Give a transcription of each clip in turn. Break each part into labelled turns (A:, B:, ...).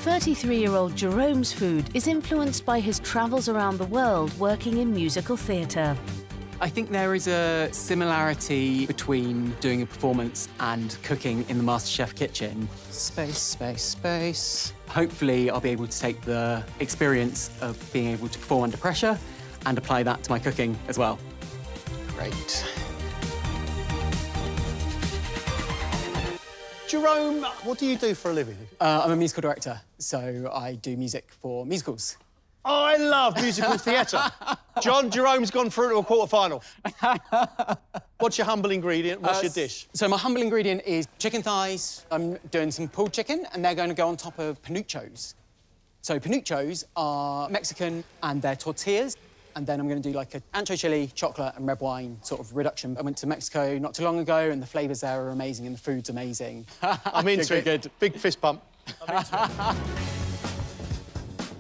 A: 33-year-old Jerome's food is influenced by his travels around the world working in musical theatre.
B: I think there is a similarity between doing a performance and cooking in the Masterchef kitchen. Space, space, space. Hopefully, I'll be able to take the experience of being able to perform under pressure and apply that to my cooking as well. Great.
C: Jerome, what do you do for a living?
B: I'm a musical director, so I do music for musicals.
C: Oh, I love musical theatre. John, Jerome's gone through to a quarter-final. What's your humble ingredient? What's your dish?
B: So my humble ingredient is chicken thighs. I'm doing some pulled chicken, and they're going to go on top of panuchos. So panuchos are Mexican, and they're tortillas. And then I'm going to do like an ancho chili, chocolate and red wine sort of reduction. I went to Mexico not too long ago, and the flavours there are amazing, and the food's amazing.
C: I'm into it. Good. Big fist pump. I'm into it.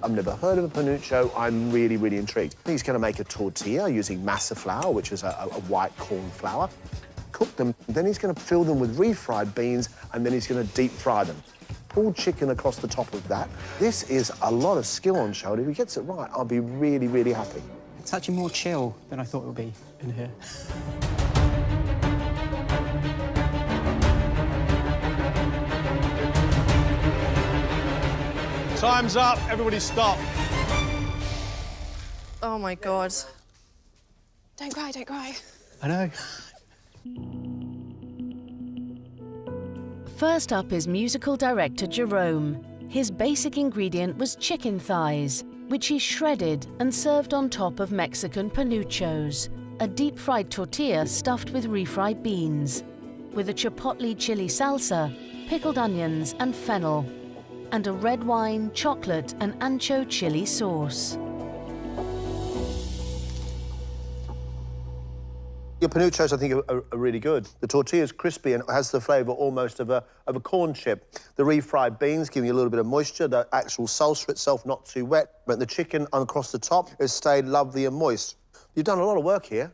D: I've never heard of a panucho. I'm really, really intrigued. He's going to make a tortilla using masa flour, which is a white corn flour. Cook them, then he's going to fill them with refried beans, and then he's going to deep fry them. Pulled chicken across the top of that. This is a lot of skill on show. If he gets it right, I'll be really, really happy.
B: It's actually more chill than I thought it would be in here.
C: Time's up. Everybody stop.
E: Oh, my God. Don't cry, don't cry.
C: I know.
A: First up is musical director Jerome. His basic ingredient was chicken thighs, which he shredded and served on top of Mexican panuchos, a deep-fried tortilla stuffed with refried beans, with a chipotle chili salsa, pickled onions and fennel, and a red wine, chocolate and ancho chili sauce.
D: Your panuchos, I think, are really good. The tortilla's crispy and has the flavour almost of a corn chip. The refried beans giving you a little bit of moisture, the actual salsa itself not too wet, but the chicken across the top has stayed lovely and moist. You've done a lot of work here.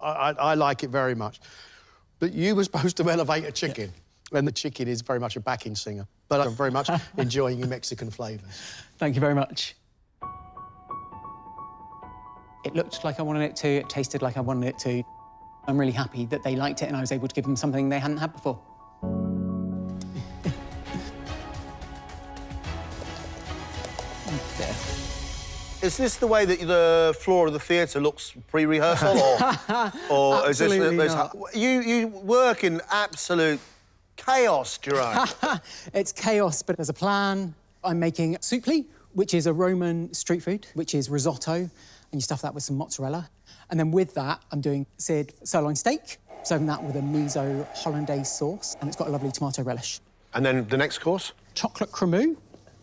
C: I like it very much. But you were supposed to elevate a chicken, and the chicken is very much a backing singer. But I'm very much enjoying your Mexican flavours.
B: Thank you very much. It looked like I wanted it to, it tasted like I wanted it to. I'm really happy that they liked it and I was able to give them something they hadn't had before. There.
D: Is this the way that the floor of the theatre looks pre-rehearsal, or is this...
B: Not.
D: You work in absolute chaos, Jerome.
B: It's chaos, but there's a plan. I'm making soupli, which is a Roman street food, which is risotto, and you stuff that with some mozzarella. And then with that, I'm doing seared sirloin steak, serving that with a miso hollandaise sauce, and it's got a lovely tomato relish.
D: And then the next course?
B: Chocolate cremous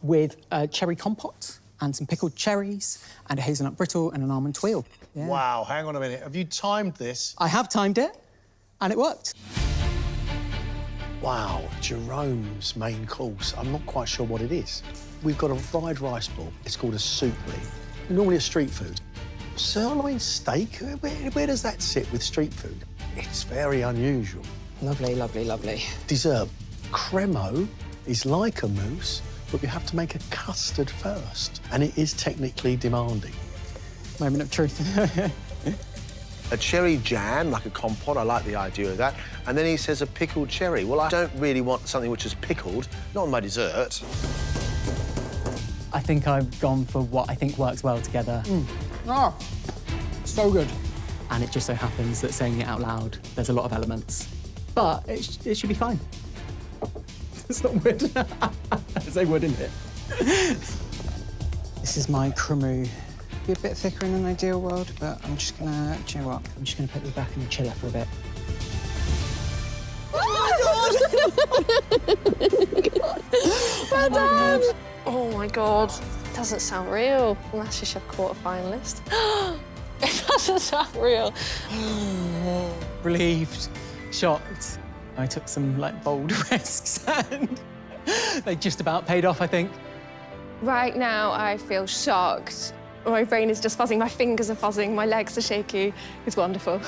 B: with a cherry compote and some pickled cherries and a hazelnut brittle and an almond tweel. Yeah.
C: Wow, hang on a minute. Have you timed this?
B: I have timed it, and it worked.
C: Wow, Jerome's main course. I'm not quite sure what it is. We've got a fried rice ball. It's called a soupli. Normally a street food. Sirloin steak? Where does that sit with street food? It's very unusual.
B: Lovely, lovely, lovely.
C: Dessert. Cremo is like a mousse, but you have to make a custard first, and it is technically demanding.
B: Moment of truth.
D: A cherry jam, like a compote. I like the idea of that. And then he says a pickled cherry. Well, I don't really want something which is pickled, not on my dessert.
B: I think I've gone for what I think works well together. Oh, so good. And it just so happens that saying it out loud, there's a lot of elements. But it should be fine. It's not wood. There's no wood in it. This is my cremous. Be a bit thicker in an ideal world, but I'm just gonna, do you know what? I'm just gonna put this back in the chiller for a bit.
E: Well done! Oh, my God. Doesn't sound real. Masterchef quarter-finalist. It doesn't sound real.
B: Relieved, shocked. I took some, like, bold risks, and they just about paid off, I think.
E: Right now, I feel shocked. My brain is just fuzzing, my fingers are fuzzing, my legs are shaky. It's wonderful.